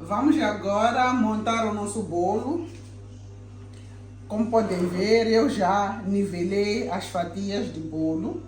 Vamos agora montar o nosso bolo. Como podem ver, eu já nivelei as fatias de bolo.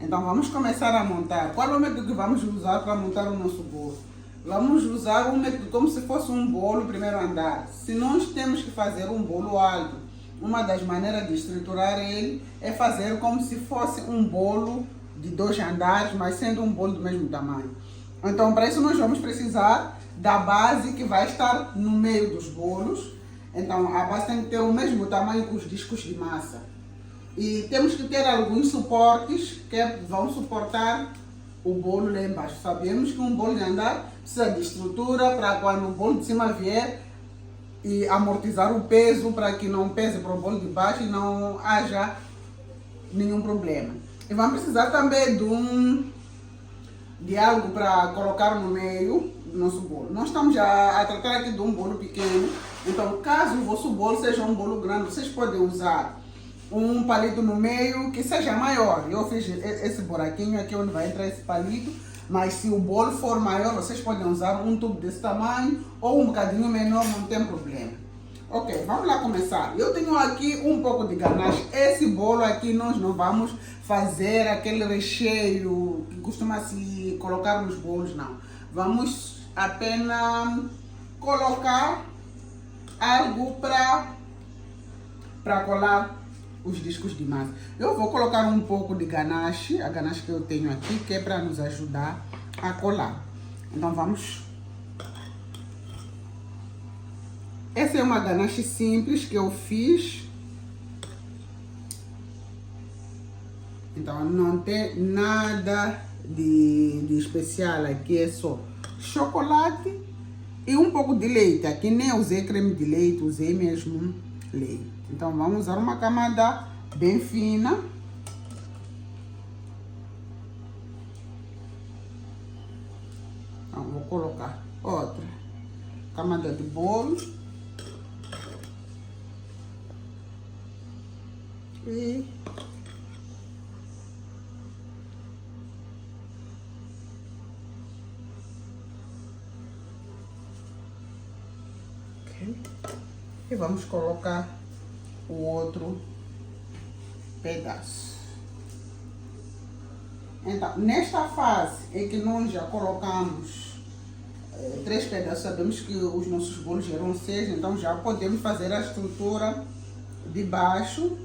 Então vamos começar a montar. Qual é o método que vamos usar para montar o nosso bolo? Vamos usar um método como se fosse um bolo primeiro andar. Se nós temos que fazer um bolo alto, uma das maneiras de estruturar ele é fazer como se fosse um bolo de 2 andares, mas sendo um bolo do mesmo tamanho. Então para isso nós vamos precisar da base que vai estar no meio dos bolos. Então a base tem que ter o mesmo tamanho que os discos de massa. E temos que ter alguns suportes que vão suportar o bolo lá embaixo. Sabemos que um bolo de andar precisa de estrutura para quando o bolo de cima vier e amortizar o peso para que não pese para o bolo de baixo e não haja nenhum problema. E vamos precisar também de algo para colocar no meio do nosso bolo. Nós estamos a tratar aqui de um bolo pequeno, então caso o vosso bolo seja um bolo grande, vocês podem usar um palito no meio que seja maior. Eu fiz esse buraquinho aqui onde vai entrar esse palito, mas se o bolo for maior, vocês podem usar um tubo desse tamanho ou um bocadinho menor, não tem problema. Ok, vamos lá começar. Eu tenho aqui um pouco de ganache. Esse bolo aqui nós não vamos fazer aquele recheio que costuma se colocar nos bolos, não. Vamos apenas colocar algo para colar os discos de massa. Eu vou colocar um pouco de ganache, a ganache que eu tenho aqui, que é para nos ajudar a colar. Então vamos. Essa é uma ganache simples que eu fiz. Então não tem nada de especial aqui, é só chocolate e um pouco de leite. Aqui nem usei creme de leite, usei mesmo leite. Então vamos usar uma camada bem fina. Então vou colocar outra camada de bolo. E e vamos colocar o outro pedaço. Então, nesta fase em que nós já colocamos 3 pedaços, sabemos que os nossos bolos geram 6, então já podemos fazer a estrutura de baixo.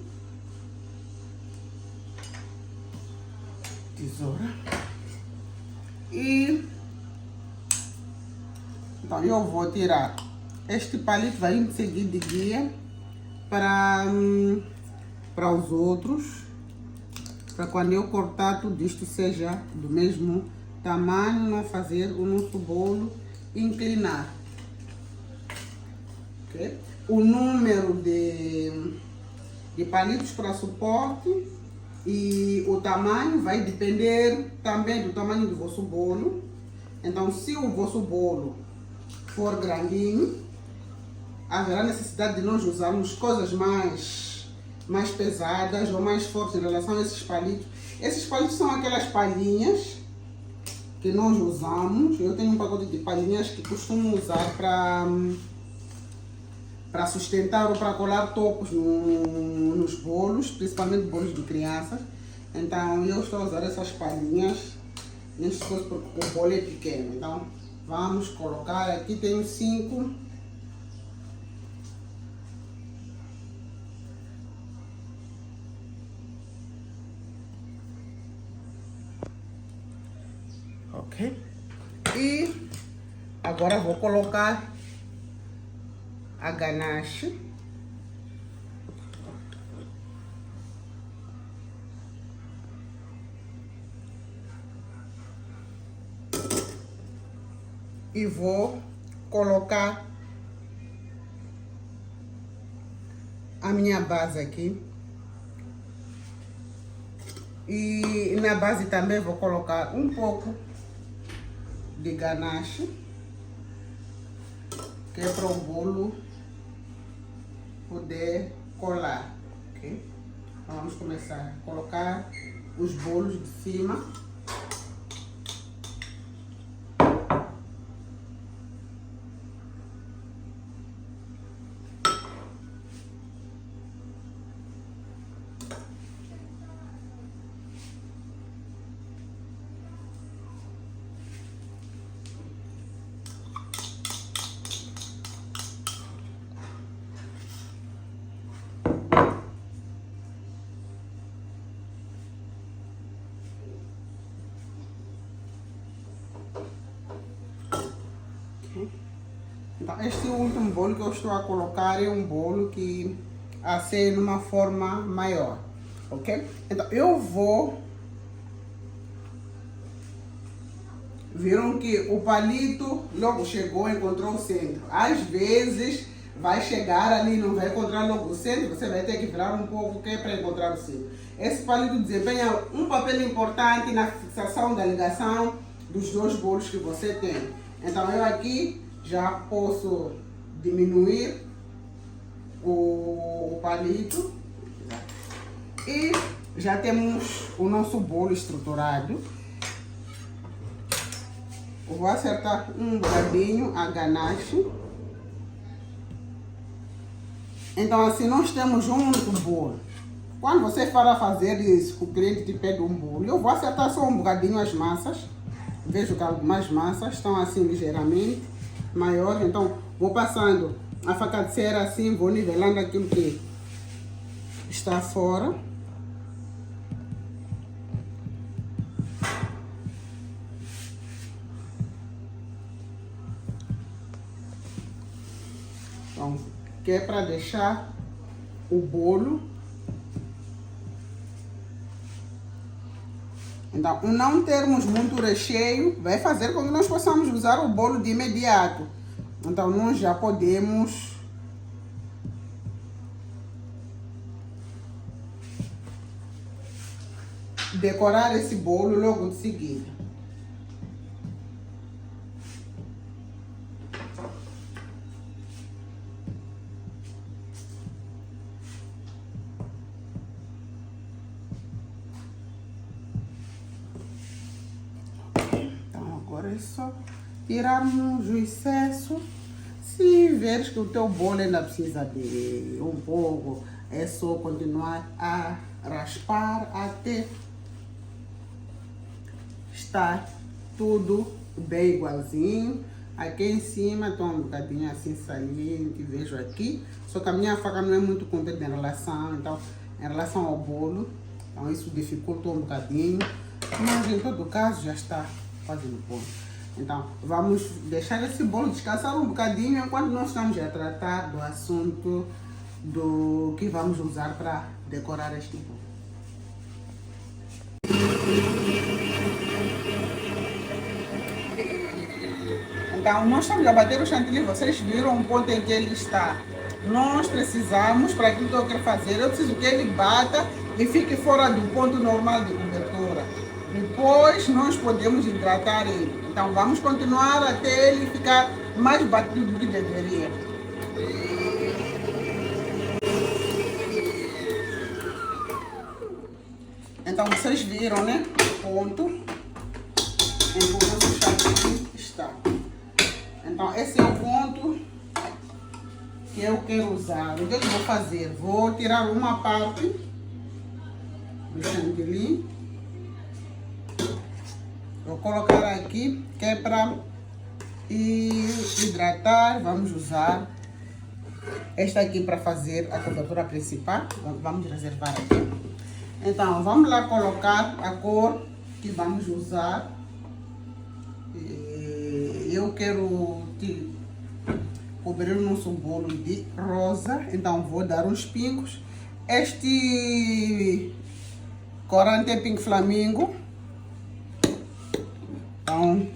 Tesoura. E então eu vou tirar este palito, vai seguir de guia para os outros, para quando eu cortar tudo isto seja do mesmo tamanho, não fazer o nosso bolo inclinar. Okay? O número de palitos para suporte e o tamanho vai depender também do tamanho do vosso bolo. Então, se o vosso bolo for grandinho, haverá necessidade de nós usarmos coisas mais pesadas ou mais fortes em relação a esses palitos. Esses palitos são aquelas palhinhas que nós usamos. Eu tenho um pacote de palhinhas que costumo usar para sustentar ou para colar topos nos bolos, principalmente bolos de crianças. Então eu estou a usar essas palhinhas neste caso porque o bolo é pequeno. Então vamos colocar aqui, tenho 5. Ok? E agora vou colocar a ganache. E vou colocar a minha base aqui. E na base também vou colocar um pouco de ganache, que é para o bolo poder colar, ok? Então, vamos começar a colocar os bolos de cima. Então, este último bolo que eu estou a colocar é um bolo que assei numa forma maior, ok? Então, eu vou... Viram que o palito logo chegou, encontrou o centro. Às vezes vai chegar ali, não vai encontrar logo o centro, você vai ter que virar um pouco para encontrar o centro. Esse palito desempenha um papel importante na fixação da ligação dos dois bolos que você tem. Então eu aqui já posso diminuir o palito e já temos o nosso bolo estruturado. Eu vou acertar um bocadinho a ganache. Então assim nós temos um único bolo. Quando você for a fazer isso, o cliente te pede um bolo, eu vou acertar só um bocadinho as massas. Vejo que algumas massas estão assim ligeiramente maiores, então vou passando a faca de cera assim, vou nivelando aquilo que está fora. Então, que é para deixar o bolo. Então, o não termos muito recheio vai fazer com que nós possamos usar o bolo de imediato. Então, nós já podemos decorar esse bolo logo de seguida. Agora é só tirarmos o excesso. Se veres que o teu bolo ainda precisa de um pouco, é só continuar a raspar até estar tudo bem igualzinho. Aqui em cima está um bocadinho assim saliente, vejo aqui. Só que a minha faca não é muito competente em relação ao bolo. Então isso dificulta um bocadinho. Mas em todo caso já está quase no ponto. Então vamos deixar esse bolo descansar um bocadinho enquanto nós estamos a tratar do assunto do que vamos usar para decorar este bolo. Então nós estamos a bater o chantilly, vocês viram o ponto em que ele está. Nós precisamos, para aquilo que eu quero fazer, eu preciso que ele bata e fique fora do ponto normal de cobertura. Depois nós podemos hidratar ele. Então vamos continuar até ele ficar mais batido do que deveria. Então vocês viram, né? O ponto em que o nosso chantilly está. Então esse é o ponto que eu quero usar. O que eu vou fazer? Vou tirar uma parte do chantilly. Vou colocar aqui, que é para hidratar. Vamos usar esta aqui para fazer a cobertura principal. Vamos reservar aqui. Então, vamos lá colocar a cor que vamos usar. Eu quero cobrir o nosso bolo de rosa. Então, vou dar uns pingos. Este corante é Pink Flamingo. Então,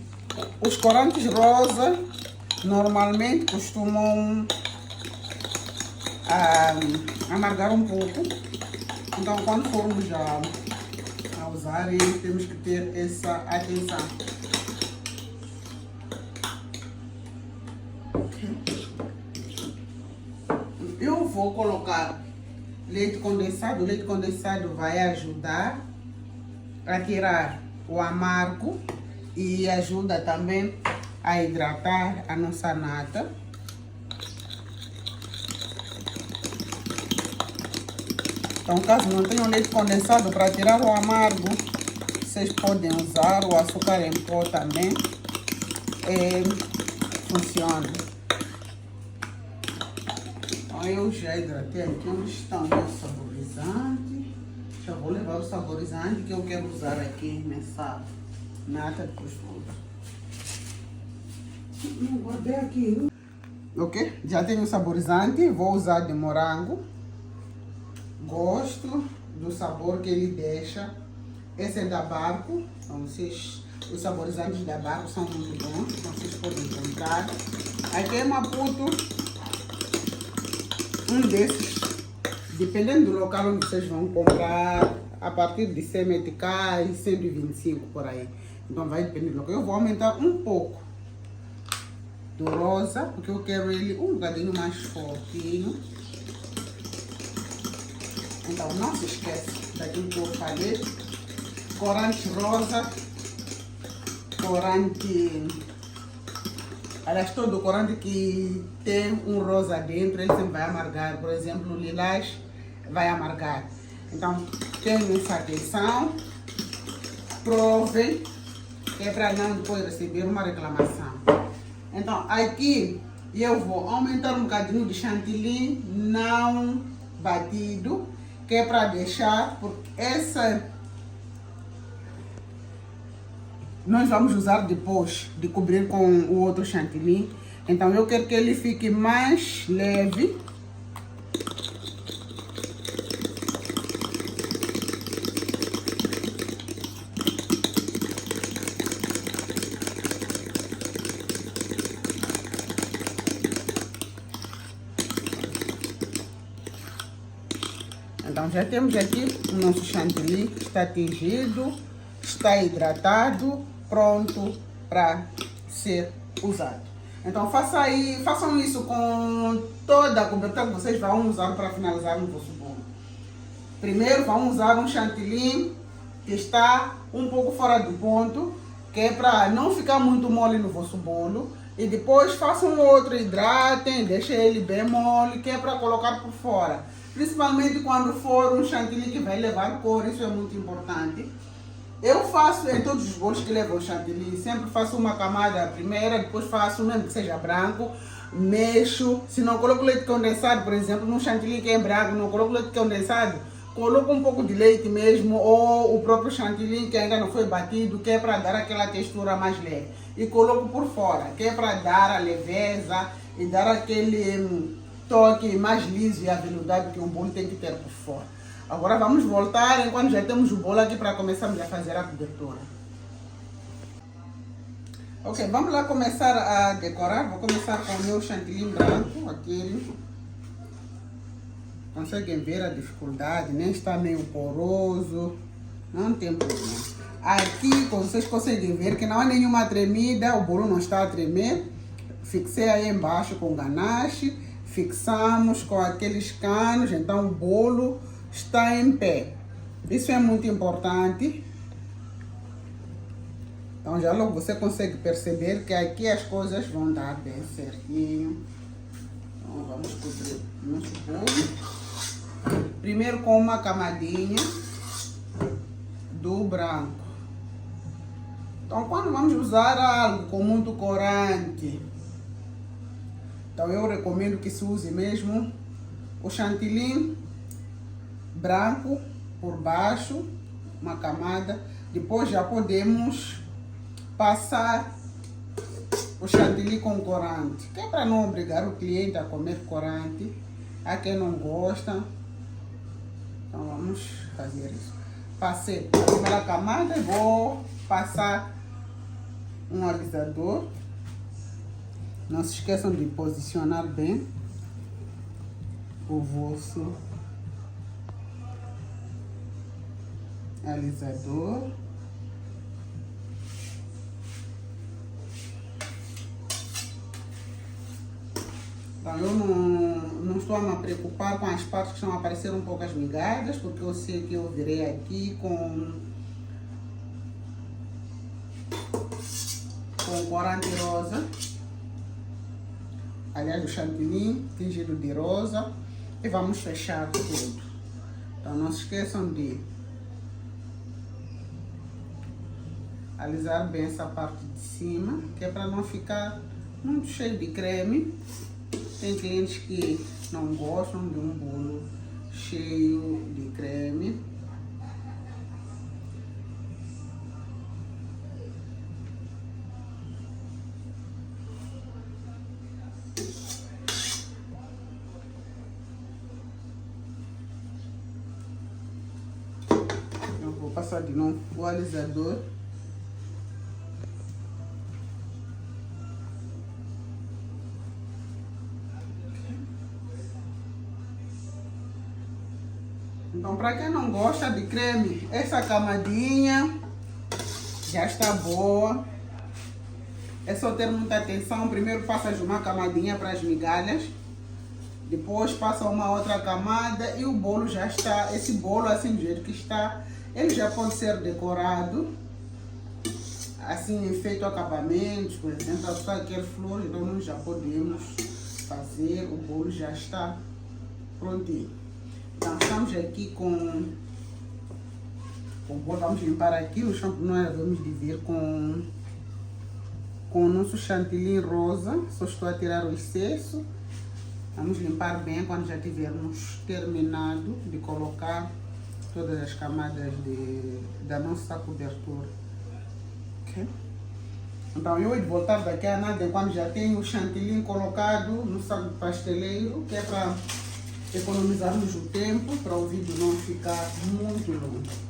os corantes rosa normalmente costumam amargar um pouco. Então, quando formos a usar ele, temos que ter essa atenção. Eu vou colocar leite condensado. O leite condensado vai ajudar a tirar o amargo e ajuda também a hidratar a nossa nata. Então, caso não tenham leite condensado para tirar o amargo, vocês podem usar o açúcar em pó também. Funciona. Então, eu já hidratei aqui onde está o meu saborizante. Já vou levar o saborizante que eu quero usar aqui nessa nata de costura. Não guardei aqui. Ok, já tenho o saborizante, vou usar de morango. Gosto do sabor que ele deixa. Esse é da Barco. Então, os saborizantes da Barco são muito bons, então vocês podem encontrar. Aqui em Maputo, um desses, dependendo do local onde vocês vão comprar, a partir de 100 meticais, 125 por aí. Então vai depender do local. Eu vou aumentar um pouco do rosa, porque eu quero ele um bocadinho mais fortinho. Então não se esquece daquilo que eu falei. Corante rosa, corante... Aliás, todo corante que tem um rosa dentro, ele sempre vai amargar. Por exemplo, o lilás vai amargar. Então, tenham essa atenção. Provem, que é para não depois receber uma reclamação. Então, aqui eu vou aumentar um bocadinho de chantilly não batido, que é para deixar, porque essa nós vamos usar depois de cobrir com o outro chantilly. Então eu quero que ele fique mais leve. Então já temos aqui o nosso chantilly que está tingido, está hidratado, pronto para ser usado. Então façam isso com toda a cobertura que vocês vão usar para finalizar no vosso bolo. Primeiro vão usar um chantilly que está um pouco fora do ponto, que é para não ficar muito mole no vosso bolo. E depois façam outro, hidratem, deixem ele bem mole, que é para colocar por fora. Principalmente quando for um chantilly que vai levar cor, isso é muito importante. Eu faço em todos os bolos que levam chantilly, sempre faço uma camada primeira, depois faço, mesmo que seja branco, mexo. Se não coloco leite condensado, por exemplo, num chantilly que é branco, não coloco leite condensado, coloco um pouco de leite mesmo, ou o próprio chantilly que ainda não foi batido, que é para dar aquela textura mais leve. E coloco por fora, que é para dar a leveza e dar aquele toque mais liso e aveludado que um bolo tem que ter por fora. Agora vamos voltar enquanto já temos o bolo aqui para começarmos a fazer a cobertura. Ok, vamos lá começar a decorar. Vou começar com o meu chantilly branco, aquele. Conseguem ver a dificuldade, nem está meio poroso, não tem problema. Aqui vocês conseguem ver que não há nenhuma tremida, o bolo não está a tremer. Fixei aí embaixo com ganache, fixamos com aqueles canos, então o bolo está em pé. Isso é muito importante. Então já logo você consegue perceber que aqui as coisas vão dar bem certinho. Então vamos cobrir nosso bolo. Primeiro com uma camadinha do branco. Então quando vamos usar algo com muito corante, então eu recomendo que se use mesmo o chantilly branco por baixo, uma camada. Depois já podemos passar o chantilly com corante, que é para não obrigar o cliente a comer corante. Há quem não gosta. Então vamos fazer isso. Passei a primeira camada e vou passar um alisador. Não se esqueçam de posicionar bem o vosso alisador. Então eu não estou a me preocupar com as partes que estão a aparecer um pouco as migalhas, porque eu sei que eu virei aqui com corante rosa. Aliás, o chantilly tingido de rosa. E vamos fechar tudo. Então não se esqueçam de alisar bem essa parte de cima, que é para não ficar muito cheio de creme. Tem clientes que não gostam de um bolo cheio de creme. ativar de novo o alisador. Então, para quem não gosta de creme, essa camadinha já está boa. É só ter muita atenção. Primeiro passas uma camadinha para as migalhas. Depois passa uma outra camada e o bolo já está. Esse bolo assim do jeito que está, ele já pode ser decorado. Assim, feito acabamentos, por exemplo, a pessoa quer flores, então nós já podemos fazer. O bolo já está prontinho. Então, estamos aqui com o bolo. Vamos limpar aqui o shampoo. Nós vamos dizer com o nosso chantilly rosa. Só estou a tirar o excesso. Vamos limpar bem quando já tivermos terminado de colocar todas as camadas da nossa cobertura. Okay? Então eu vou voltar daqui a nada quando já tenho o chantilly colocado no saco pasteleiro, que é para economizarmos o tempo, para o vídeo não ficar muito longo.